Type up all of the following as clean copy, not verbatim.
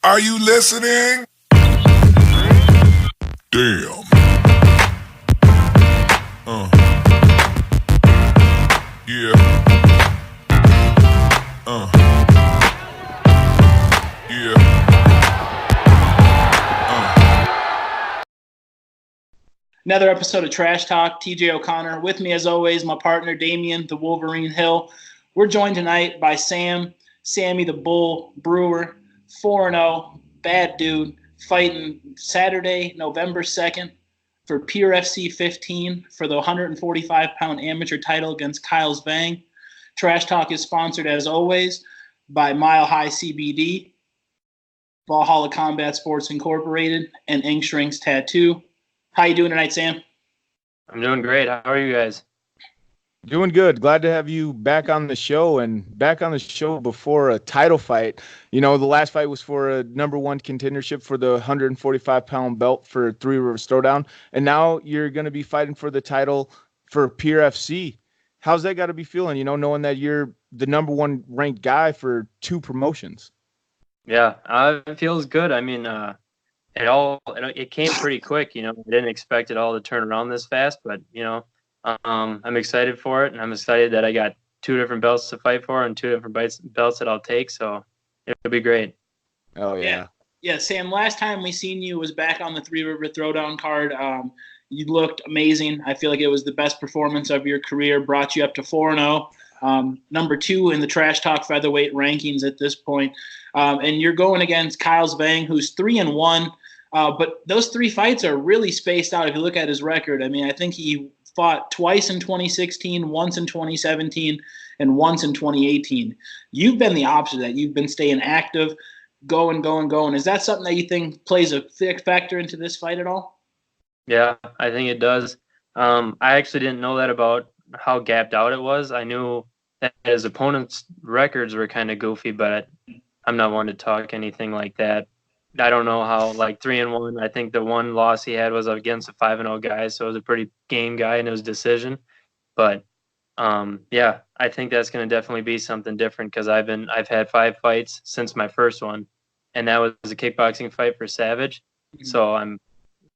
Are you listening? Damn. Yeah. Yeah. Another episode of Trash Talk. TJ O'Connor with me as always, my partner Damian the Wolverine Hill. We're joined tonight by Sammy the Bull Breuer, 4-0, bad dude, fighting Saturday, November 2nd for PRFC 15 for the 145-pound amateur title against Kyle Zvang. Trash Talk is sponsored as always by Mile High CBD, Valhalla Combat Sports Incorporated, and Ink Shrinks Tattoo. How you doing tonight, Sam? I'm doing great. How are you guys? Doing good. Glad to have you back on the show, and back on the show before a title fight. You know, the last fight was for a number one contendership for the 145-pound belt for Three Rivers Throwdown, and now you're going to be fighting for the title for PRFC. How's that got to be feeling, you know, knowing that you're the number one ranked guy for two promotions? Yeah, it feels good. I mean, it came pretty quick. You know, I didn't expect it all to turn around this fast, but you know, I'm excited for it, and I'm excited that I got two different belts to fight for and two different belts that I'll take. So it'll be great. Oh yeah. Yeah, Sam. Last time we seen you was back on the Three River Throwdown card. You looked amazing. I feel like it was the best performance of your career. Brought you up to 4-0, number 2 in the Trash Talk featherweight rankings at this point. And you're going against Kyle Zvang, who's 3-1. But those 3 fights are really spaced out if you look at his record. I mean, I think he fought twice in 2016, once in 2017, and once in 2018. You've been the opposite of that. You've been staying active, going. Is that something that you think plays a big factor into this fight at all? Yeah, I think it does. I actually didn't know that about how gapped out it was. I knew that his opponent's records were kind of goofy, but I'm not one to talk anything like that. I don't know how, like 3-1. I think the one loss he had was against a 5-0 guy, so it was a pretty game guy and it was a decision. But yeah, I think that's going to definitely be something different because I've had 5 fights since my first one, and that was a kickboxing fight for Savage. Mm-hmm. So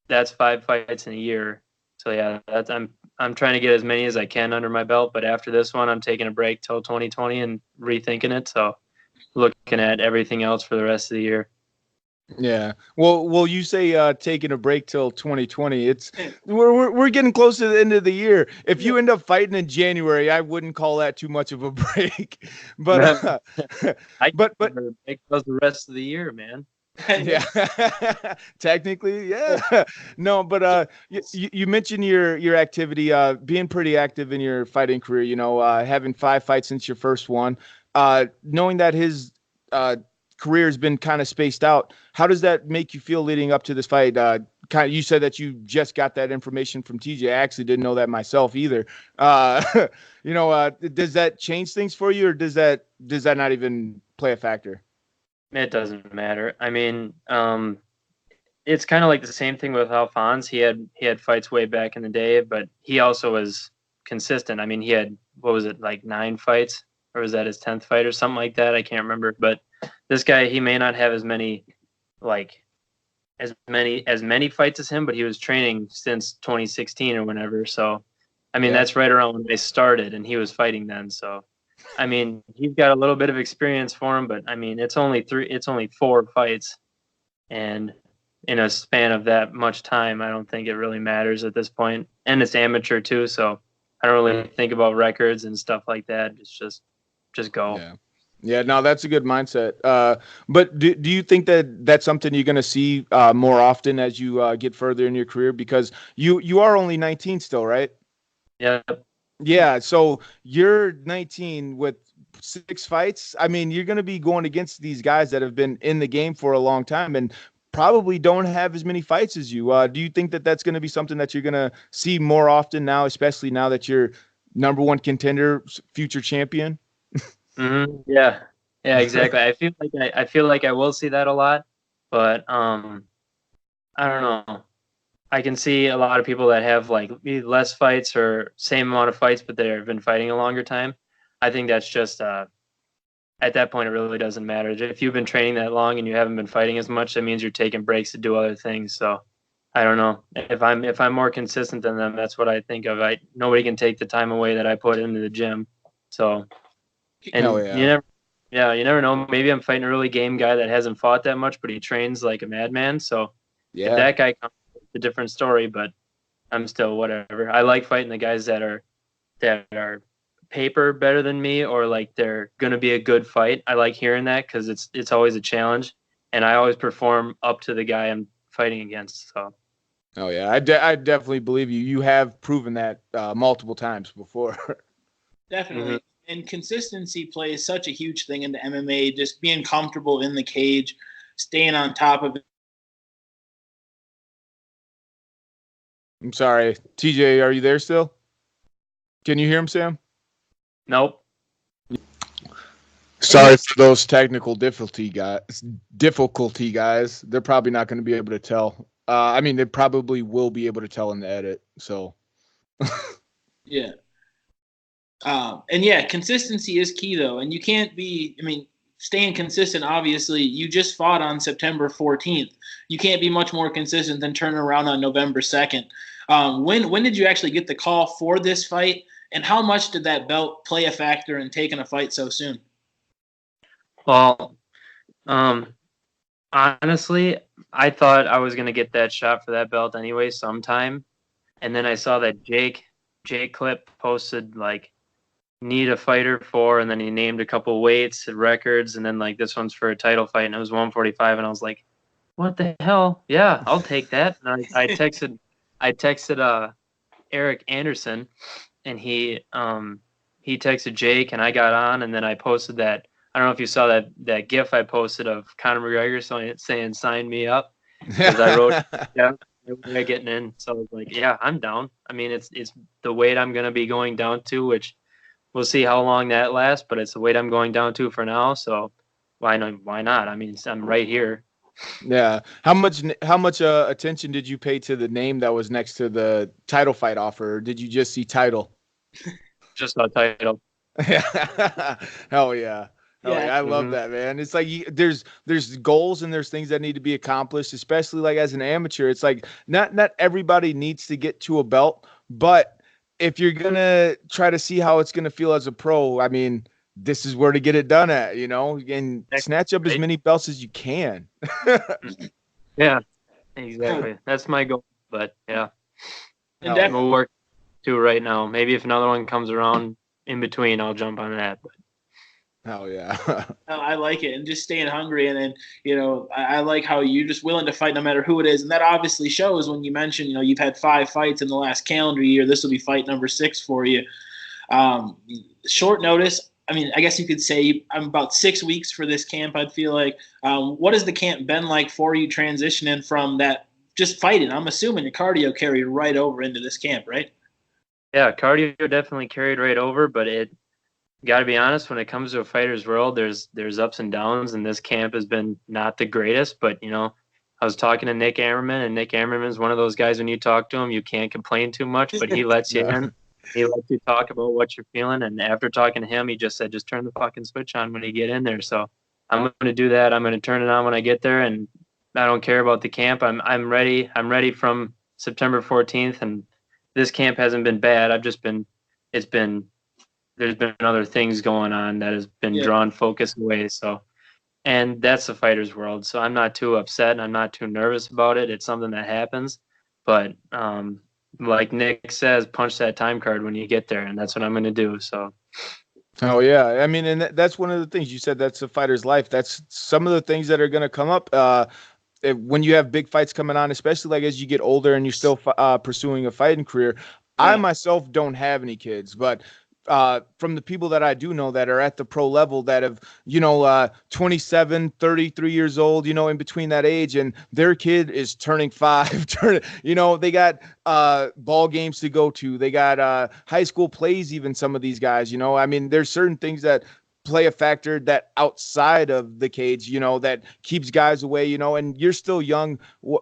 that's 5 fights in a year. So yeah, I'm trying to get as many as I can under my belt. But after this one, I'm taking a break till 2020 and rethinking it. So looking at everything else for the rest of the year. Yeah. Well, you say taking a break till 2020. We're getting close to the end of the year. If you end up fighting in January, I wouldn't call that too much of a break. But but break goes the rest of the year, man. Yeah. Technically, yeah. No, but you mentioned your activity, being pretty active in your fighting career. You know, having 5 fights since your first one. Knowing that his career has been kind of spaced out, how does that make you feel leading up to this fight? You said that you just got that information from TJ. I actually didn't know that myself either. You know, does that change things for you, or does that not even play a factor? It doesn't matter. I mean, it's kind of like the same thing with Alphonse. He had fights way back in the day, but he also was consistent. I mean, he had, what was it, like 9 fights, or was that his 10th fight or something like that? I can't remember. But this guy, he may not have as many fights as him, but he was training since 2016 or whenever. So, I mean, That's right around when they started, and he was fighting then. So, I mean, he's got a little bit of experience for him, but I mean, it's only 4 fights, and in a span of that much time, I don't think it really matters at this point. And it's amateur too, so I don't really think about records and stuff like that. It's just go. Yeah, no, that's a good mindset. But do you think that that's something you're going to see more often as you get further in your career? Because you are only 19 still, right? Yeah. Yeah, so you're 19 with 6 fights. I mean, you're going to be going against these guys that have been in the game for a long time and probably don't have as many fights as you. Do you think that that's going to be something that you're going to see more often now, especially now that you're number one contender, future champion? Mm-hmm. Yeah, exactly. I feel like I will see that a lot, but I don't know. I can see a lot of people that have like less fights or same amount of fights, but they've been fighting a longer time. I think that's just at that point, it really doesn't matter. If you've been training that long and you haven't been fighting as much, that means you're taking breaks to do other things. So I don't know. If I'm more consistent than them, that's what I think of. Nobody can take the time away that I put into the gym. So, and Hell yeah. you never know. Maybe I'm fighting a really game guy that hasn't fought that much, but he trains like a madman. So if Yeah. that guy comes, it's a different story. But I'm still whatever. I like fighting the guys that are paper better than me, or like they're gonna be a good fight. I like hearing that because it's always a challenge, and I always perform up to the guy I'm fighting against. So. Oh yeah, I definitely believe you. You have proven that multiple times before. Definitely. And consistency plays such a huge thing into MMA, just being comfortable in the cage, staying on top of it. I'm sorry, TJ, are you there still? Can you hear him, Sam? Nope. Sorry for those technical difficulty guys. They're probably not going to be able to tell. I mean, they probably will be able to tell in the edit. So, Yeah. And yeah, consistency is key though. And you can't be, staying consistent, obviously, you just fought on September 14th. You can't be much more consistent than turning around on November 2nd. When did you actually get the call for this fight? And how much did that belt play a factor in taking a fight so soon? Well, honestly, I thought I was going to get that shot for that belt anyway sometime. And then I saw that Jake Clip posted like need a fighter for, and then he named a couple weights and records, and then like this one's for a title fight, and it was 145, and I was like, what the hell? Yeah, I'll take that. And I texted Eric Anderson, and he texted Jake, and I got on, and then I posted that. I don't know if you saw that GIF I posted of Conor McGregor saying sign me up, because I wrote down getting in. So I was like, yeah, I'm down. I mean, it's the weight I'm gonna be going down to, which we'll see how long that lasts, but it's the weight I'm going down to for now. So why not? I mean, I'm right here. Yeah. How much attention did you pay to the name that was next to the title fight offer? Or did you just see title? Just a title. Hell yeah. I love that, man. It's like there's goals and there's things that need to be accomplished, especially like as an amateur. It's like not everybody needs to get to a belt, but if you're gonna try to see how it's gonna feel as a pro, I mean, this is where to get it done at, and snatch up as many belts as you can. Yeah, exactly. That's my goal. But yeah, And we'll work too right now. Maybe if another one comes around in between, I'll jump on that. But. Hell yeah. I like it, and just staying hungry, and then I like how you're just willing to fight no matter who it is, and that obviously shows when you mention you've had 5 fights in the last calendar year. This will be fight number 6 for you. Short notice. I mean, I guess you could say I'm about 6 weeks for this camp. I'd feel like. What has the camp been like for you transitioning from that just fighting? I'm assuming your cardio carried right over into this camp, right? Yeah, cardio definitely carried right over, but it. Got to be honest, when it comes to a fighter's world, there's ups and downs, and this camp has been not the greatest. But I was talking to Nick Ammerman, and Nick Ammerman is one of those guys. When you talk to him, you can't complain too much, but he lets you in. He lets you talk about what you're feeling. And after talking to him, he just said, "Just turn the fucking switch on when you get in there." So I'm going to do that. I'm going to turn it on when I get there, and I don't care about the camp. I'm ready. I'm ready from September 14th, and this camp hasn't been bad. There's been other things going on that has been drawn focus away. So, and that's the fighter's world. So I'm not too upset and I'm not too nervous about it. It's something that happens, but like Nick says, punch that time card when you get there, and that's what I'm going to do. So. Oh yeah. I mean, and that's one of the things you said, that's a fighter's life. That's some of the things that are going to come up when you have big fights coming on, especially like as you get older and you're still pursuing a fighting career. Yeah. I myself don't have any kids, but from the people that I do know that are at the pro level that have, 27, 33 years old, in between that age, and their kid is turning 5, they got ball games to go to. They got high school plays, even some of these guys, I mean, there's certain things that play a factor that outside of the cage, that keeps guys away, and you're still young,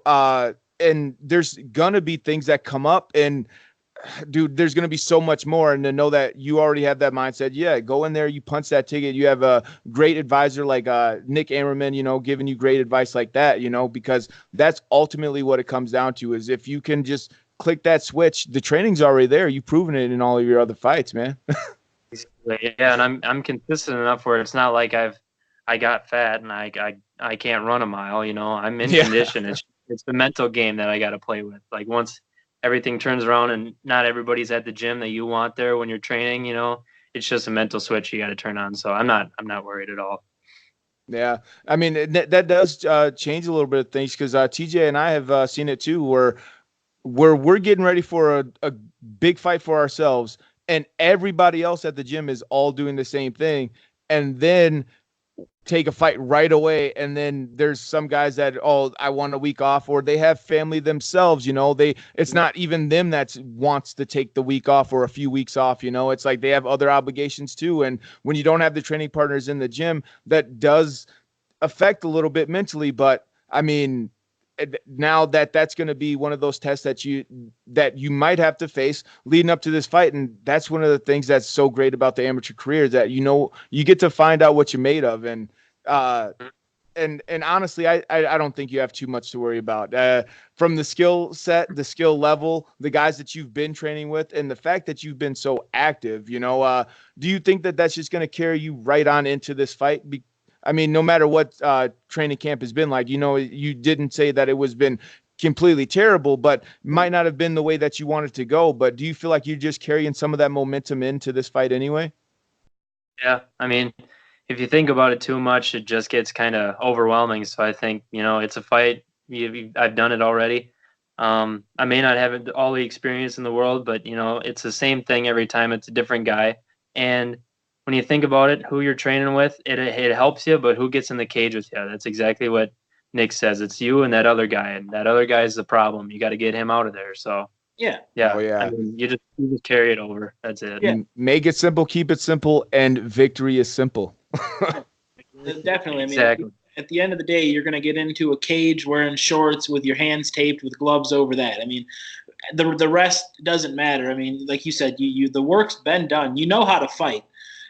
and there's gonna be things that come up, and dude, there's going to be so much more. And to know that you already have that mindset, yeah, go in there, you punch that ticket. You have a great advisor like Nick Ammerman, giving you great advice like that, because that's ultimately what it comes down to is if you can just click that switch, the training's already there. You've proven it in all of your other fights, man. Yeah, and I'm consistent enough where it's not like I got fat and I can't run a mile, I'm in condition. It's the mental game that I got to play with. Like once everything turns around and not everybody's at the gym that you want there when you're training, it's just a mental switch you got to turn on. So I'm not worried at all. Yeah. I mean, that does change a little bit of things because TJ and I have seen it too, where we're getting ready for a big fight for ourselves and everybody else at the gym is all doing the same thing. And then take a fight right away. And then there's some guys that, I want a week off, or they have family themselves, it's not even them that wants to take the week off or a few weeks off, it's like they have other obligations too. And when you don't have the training partners in the gym, that does affect a little bit mentally. But I mean, now that's going to be one of those tests that you might have to face leading up to this fight. And that's one of the things that's so great about the amateur career is that, you get to find out what you're made of. And honestly, I don't think you have too much to worry about from the skill set, the skill level, the guys that you've been training with, and the fact that you've been so active, do you think that that's just going to carry you right on into this fight? I mean, no matter what training camp has been like, you didn't say that it was been completely terrible, but might not have been the way that you wanted to go. But do you feel like you're just carrying some of that momentum into this fight anyway? Yeah. I mean, if you think about it too much, it just gets kind of overwhelming. So I think, it's a fight. I've done it already. I may not have all the experience in the world, but, it's the same thing every time. It's a different guy. And when you think about it, who you're training with, it helps you, but who gets in the cage with you? That's exactly what Nick says. It's you and that other guy, and that other guy is the problem. You got to get him out of there. So yeah. Oh, yeah. I mean, you just carry it over. That's it. Yeah. Make it simple, keep it simple, and victory is simple. Definitely. I mean, exactly. At the end of the day, you're going to get into a cage wearing shorts with your hands taped with gloves over that. I mean, the rest doesn't matter. I mean, like you said, you the work's been done. You know how to fight.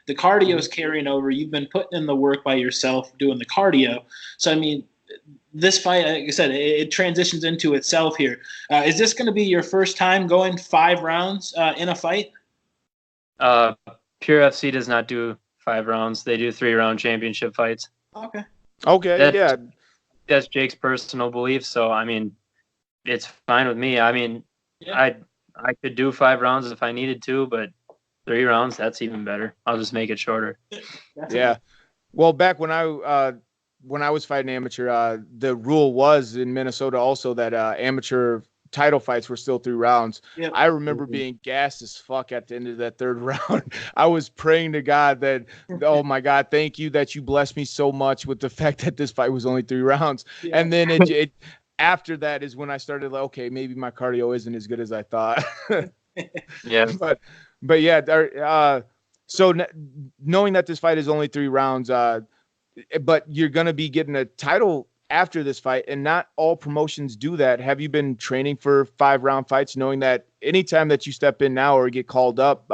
The cardio is carrying over. You've been putting in the work by yourself doing the cardio. So, I mean, this fight, like I said, it transitions into itself here. Is this going to be your first time going 5 rounds in a fight? Pure FC does not do 5 rounds. They do 3-round championship fights. Okay, yeah. That's Jake's personal belief. So, I mean, it's fine with me. I mean, yeah. I could do 5 rounds if I needed to, but 3 rounds, that's even better. I'll just make it shorter. Yeah. Well, back when I was fighting amateur, the rule was in Minnesota also that amateur title fights were still 3 rounds. Yep. I remember being gassed as fuck at the end of that 3rd round. I was praying to God that, oh my God, thank you that you blessed me so much with the fact that this fight was only 3 rounds. Yeah. And then it after that is when I started like, okay, maybe my cardio isn't as good as I thought. Yeah. But yeah, so knowing that this fight is only 3 rounds, but you're going to be getting a title after this fight, and not all promotions do that. Have you been training for 5-round fights, knowing that anytime that you step in now or get called up,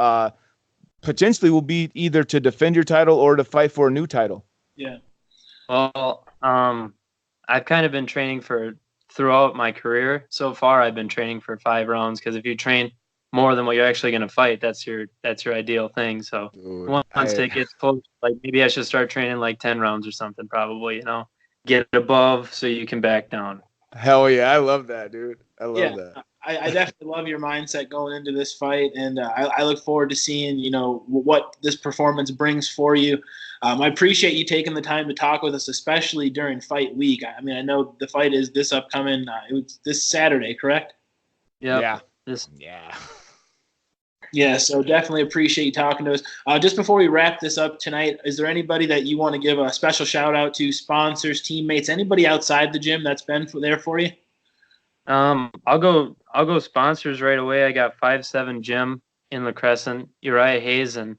potentially will be either to defend your title or to fight for a new title? Yeah. Well, I've kind of been training throughout my career. So far, I've been training for 5 rounds because if you train more than what you're actually going to fight, that's your ideal thing. So once it gets close, like maybe I should start training like 10 rounds or something, probably, get above so you can back down. Hell yeah. I love that, dude. I love that. I definitely love your mindset going into this fight. And I look forward to seeing, what this performance brings for you. I appreciate you taking the time to talk with us, especially during fight week. I mean, I know the fight is this upcoming, it was this Saturday, correct? Yeah. Yeah, so definitely appreciate you talking to us. Just before we wrap this up tonight, is there anybody that you want to give a special shout out to, sponsors, teammates, anybody outside the gym that's been there for you? I'll go sponsors right away. I got 5'7" Gym in La Crescent, Uriah Hayes, and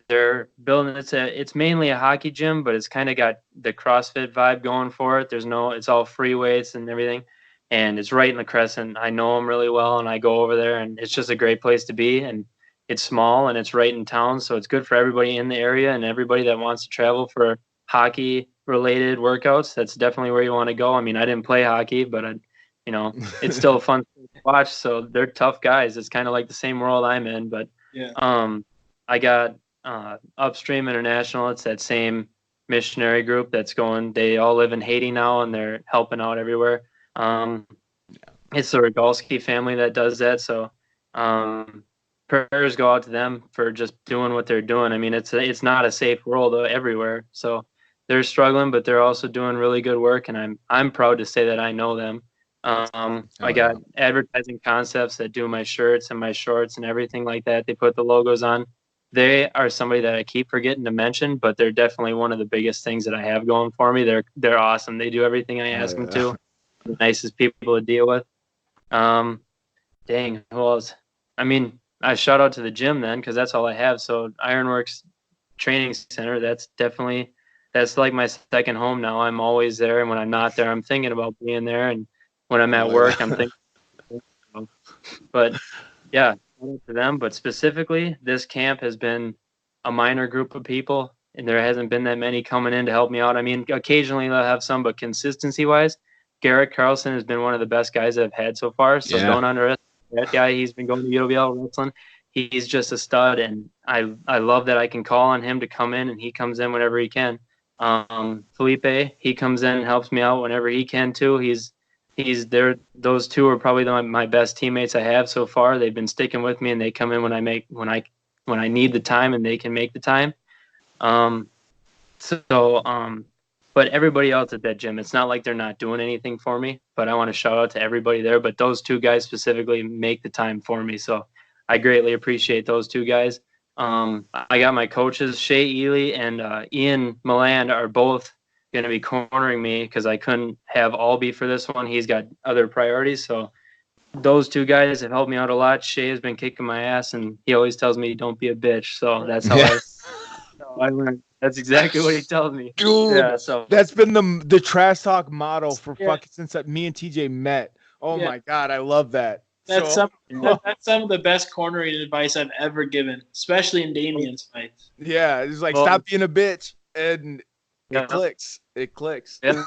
they're building. It's mainly a hockey gym, but it's kind of got the CrossFit vibe going for it. It's all free weights and everything. and it's right in the Crescent. I know them really well, and I go over there, and it's just a great place to be. And it's small, and it's right in town, so it's good for everybody in the area and everybody that wants to travel for hockey-related workouts. That's definitely where you want to go. I mean, I didn't play hockey, but it's still a fun to watch. So they're tough guys. It's kind of like the same world I'm in, but I got Upstream International. It's that same missionary group that's going. They all live in Haiti now, and they're helping out everywhere. It's the Rogalski family that does that. So prayers go out to them for just doing what they're doing. I mean, it's not a safe world everywhere. So they're struggling, but they're also doing really good work, and I'm proud to say that I know them. I got Advertising Concepts that do my shirts and my shorts and everything like that. They put the logos on. They are somebody that I keep forgetting to mention, but they're definitely one of the biggest things that I have going for me. They're awesome. They do everything I ask them to. The nicest people to deal with. Dang, who else? I mean, I shout out to the gym then, because that's all I have. So Ironworks Training Center, that's like my second home now. I'm always there, and when I'm not there, I'm thinking about being there. And when I'm at work, I'm thinking. But yeah, shout out to them. But specifically, this camp has been a minor group of people, and there hasn't been that many coming in to help me out. I mean, occasionally they'll have some, but consistency-wise, Garrett Carlson has been one of the best guys I've had so far. So don't underestimate that guy. He's been going to UWL wrestling. He's just a stud, and I love that I can call on him to come in, and he comes in whenever he can. Felipe, he comes in and helps me out whenever he can too. He's there. Those two are probably my best teammates I have so far. They've been sticking with me, and they come in when I need the time, and they can make the time. But everybody else at that gym, it's not like they're not doing anything for me, but I want to shout out to everybody there. But those two guys specifically make the time for me. So I greatly appreciate those two guys. I got my coaches, Shay Ely and Ian Milland, are both going to be cornering me because I couldn't have Albie for this one. He's got other priorities. So those two guys have helped me out a lot. Shay has been kicking my ass, and he always tells me, don't be a bitch. So that's how I learned. That's exactly what he tells me. Dude, yeah, so that's been the trash talk motto for fucking since me and TJ met. Oh my God, I love that. That's some of the best cornering advice I've ever given, especially in Damien's fights. Yeah, it's like stop being a bitch, and it clicks. It clicks. Yeah,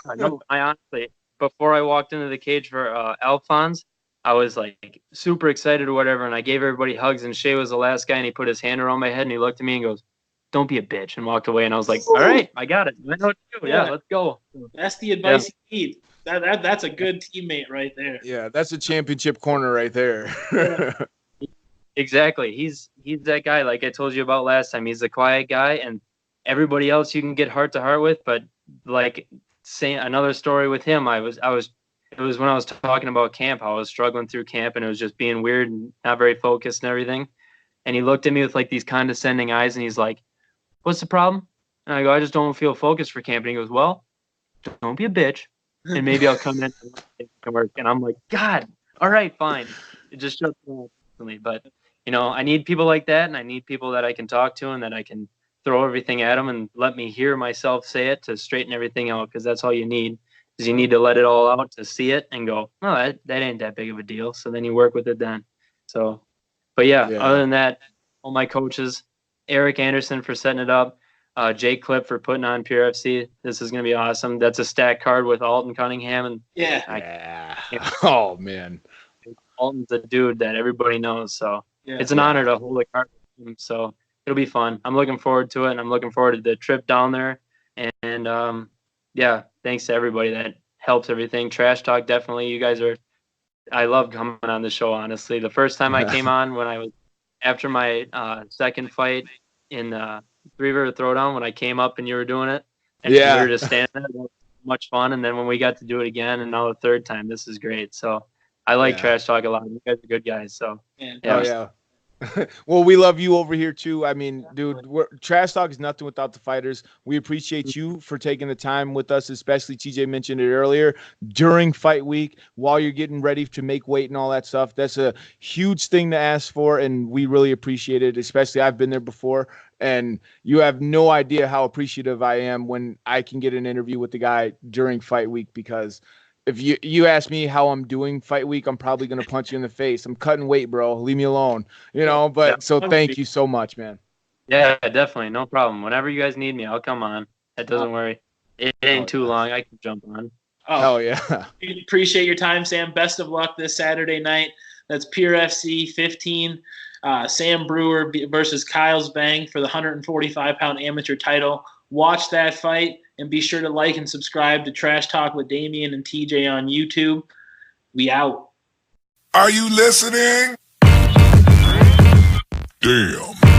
I honestly, before I walked into the cage for Alphonse, I was like super excited or whatever, and I gave everybody hugs, and Shay was the last guy, and he put his hand around my head, and he looked at me and goes, don't be a bitch, and walked away. And I was like, all right, I got it. I know what to do. Yeah, let's go. That's the advice you need. That's a good teammate right there. Yeah, that's a championship corner right there. Exactly. He's that guy like I told you about last time. He's the quiet guy, and everybody else you can get heart to heart with. But like saying another story with him, it was when I was talking about camp, how I was struggling through camp, and it was just being weird and not very focused and everything. And he looked at me with like these condescending eyes, and he's like, what's the problem? And I go, I just don't feel focused for camp. And he goes, well, don't be a bitch, and maybe I'll come in and work. And I'm like, God, all right, fine. It just shuts me up instantly. But, I need people like that, and I need people that I can talk to and that I can throw everything at them and let me hear myself say it to straighten everything out, because that's all you need, is you need to let it all out to see it and go, no, that ain't that big of a deal. So then you work with it then. So, but yeah, other than that, all my coaches, Eric Anderson for setting it up, Jake Clip for putting on Pure FC. This is going to be awesome. That's a stack card with Alton Cunningham. And oh, man. Alton's a dude that everybody knows. So it's an honor to hold a card with him. So it'll be fun. I'm looking forward to it, and I'm looking forward to the trip down there. And thanks to everybody that helps everything. Trash Talk, definitely. You guys I love coming on the show, honestly. The first time I came on when I was after my second fight in Three River Throwdown, when I came up and you were doing it, and we were just standing there, it was much fun. And then when we got to do it again, and now the third time, this is great. So I like Trash Talk a lot. You guys are good guys. So Well, we love you over here too. I mean, dude, Trash Talk is nothing without the fighters. We appreciate you for taking the time with us, especially TJ mentioned it earlier, during fight week, while you're getting ready to make weight and all that stuff. That's a huge thing to ask for, and we really appreciate it, especially I've been there before, and you have no idea how appreciative I am when I can get an interview with the guy during fight week, because if you ask me how I'm doing fight week, I'm probably gonna punch you in the face. I'm cutting weight, bro. Leave me alone. But so thank you so much, man. Yeah, definitely. No problem. Whenever you guys need me, I'll come on. That doesn't worry. It ain't too long. I can jump on. Oh yeah. Appreciate your time, Sam. Best of luck this Saturday night. That's Pure FC 15. Sam Breuer versus Kyle's Bang for the 145-pound amateur title. Watch that fight and be sure to like and subscribe to Trash Talk with Damian and TJ on YouTube. We out. Are you listening? Damn.